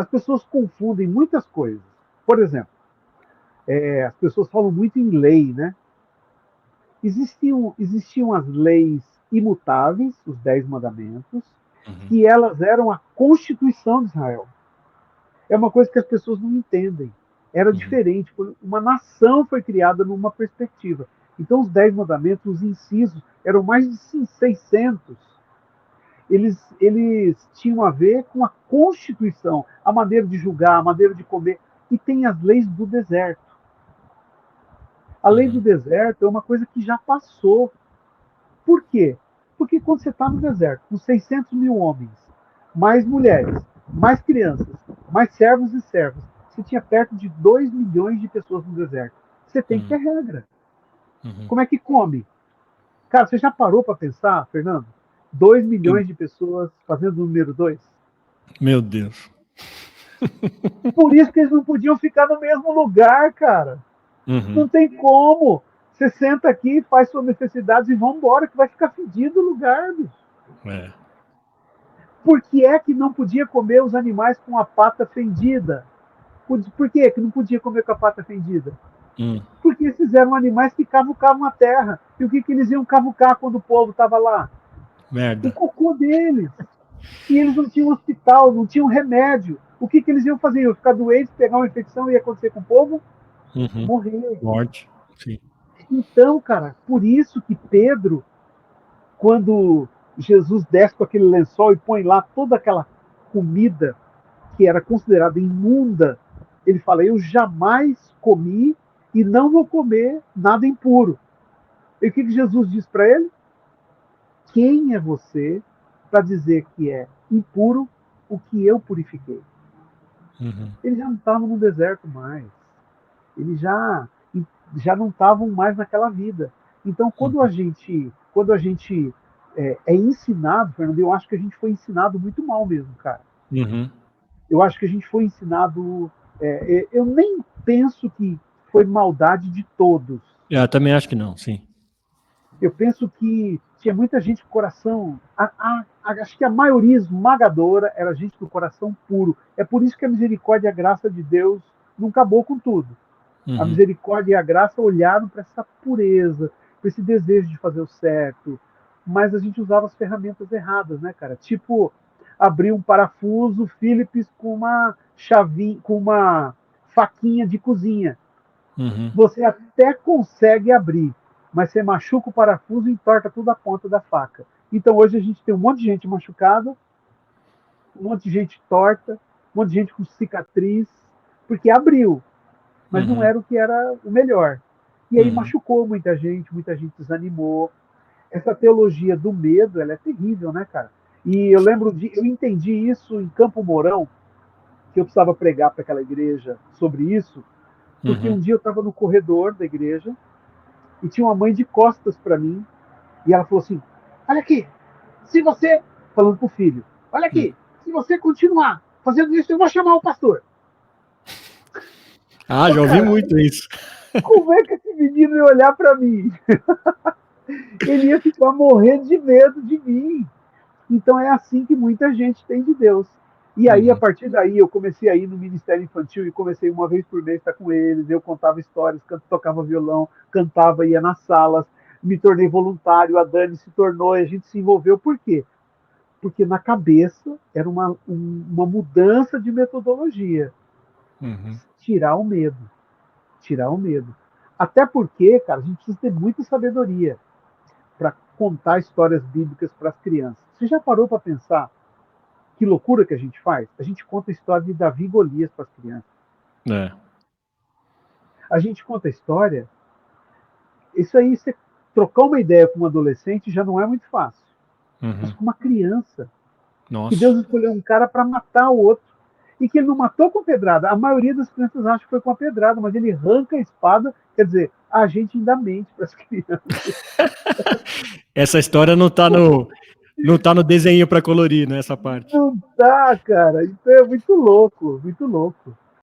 as pessoas confundem muitas coisas. Por exemplo, as pessoas falam muito em lei, né? Existiam as leis imutáveis, os 10 mandamentos, Uhum. que elas eram a Constituição de Israel. É uma coisa que as pessoas não entendem. Era Uhum. diferente. Uma nação foi criada numa perspectiva. Então, os 10 mandamentos, os incisos, eram mais de 600. Eles tinham a ver com a Constituição, a maneira de julgar, a maneira de comer. E tem as leis do deserto. A lei do Uhum. deserto é uma coisa que já passou. Por quê? Porque quando você está no deserto, com 600 mil homens, mais mulheres, mais crianças, mais servos e servas, você tinha perto de 2 milhões de pessoas no deserto. Você tem que ter Uhum. regra. Uhum. Como é que come? Cara, você já parou para pensar, Fernando? 2 Eu- milhões de pessoas fazendo o número 2? Meu Deus. Por isso que eles não podiam ficar no mesmo lugar, cara. Uhum. Não tem como. Você senta aqui, faz suas necessidades e vão embora, que vai ficar fedido o lugar, bicho. É. Por que é que não podia comer os animais com a pata fendida? Por que não podia comer com a pata fendida? Hum. Porque esses eram animais que cavucavam a terra. E o que eles iam cavucar quando o povo estava lá? O Merda. cocô deles. E eles não tinham hospital, não tinham remédio. O que eles iam fazer? Iam ficar doentes, pegar uma infecção e ia acontecer com o povo? Uhum. Morrer. Morte. Sim. Então, cara, por isso que Pedro, quando Jesus desce com aquele lençol e põe lá toda aquela comida que era considerada imunda, ele fala: eu jamais comi e não vou comer nada impuro. E o que Jesus diz para ele? Quem é você para dizer que é impuro o que eu purifiquei? Uhum. Eles já não estavam no deserto mais. Eles já não estavam mais naquela vida. Então, Uhum. quando a gente é ensinado, Fernando, eu acho que a gente foi ensinado muito mal mesmo, cara. Uhum. Eu acho que a gente foi ensinado. Eu nem penso que foi maldade de todos. Eu também acho que não, sim. Eu penso que tinha muita gente com coração. Acho que a maioria esmagadora era gente do coração puro. É por isso que a misericórdia e a graça de Deus não acabou com tudo. A Uhum. misericórdia e a graça olharam para essa pureza, para esse desejo de fazer o certo. Mas a gente usava as ferramentas erradas, né, cara? Tipo, abrir um parafuso Phillips com uma chavinha, com uma faquinha de cozinha. Uhum. Você até consegue abrir, mas você machuca o parafuso e entorta toda a ponta da faca. Então hoje a gente tem um monte de gente machucada, um monte de gente torta, um monte de gente com cicatriz, porque abriu, mas não Uhum. era o que era o melhor. E aí Uhum. machucou muita gente desanimou. Essa teologia do medo, ela é terrível, né, cara? E eu entendi isso em Campo Mourão, que eu precisava pregar para aquela igreja sobre isso, porque Uhum. um dia eu estava no corredor da igreja e tinha uma mãe de costas para mim e ela falou assim: olha aqui, se você, falando pro filho, olha Uhum. aqui, se você continuar fazendo isso, eu vou chamar o pastor. Ah, Ô, já ouvi cara, muito isso. como é que esse menino ia olhar para mim? Ele ia ficar morrendo de medo de mim. Então é assim que muita gente tem de Deus. E aí, a Uhum. partir daí, eu comecei a ir no Ministério Infantil e comecei uma vez por mês a estar com eles. Eu contava histórias, tocava violão, cantava, ia nas salas, me tornei voluntário, a Dani se tornou, e a gente se envolveu. Por quê? Porque na cabeça era uma mudança de metodologia. Uhum. Tirar o medo. Tirar o medo. Até porque, cara, a gente precisa ter muita sabedoria para contar histórias bíblicas para as crianças. Você já parou para pensar que loucura que a gente faz? A gente conta a história de Davi e Golias para as crianças. É. A gente conta a história. Isso aí, você trocar uma ideia com um adolescente já não é muito fácil. Mas Uhum. com uma criança, que Nossa. Deus escolheu um cara para matar o outro. E que ele não matou com pedrada. A maioria das crianças acha que foi com a pedrada, mas ele arranca a espada. Quer dizer, a gente ainda mente para as crianças. Essa história não tá no desenho para colorir, né, essa parte. Não dá, cara. Isso é muito louco, muito louco.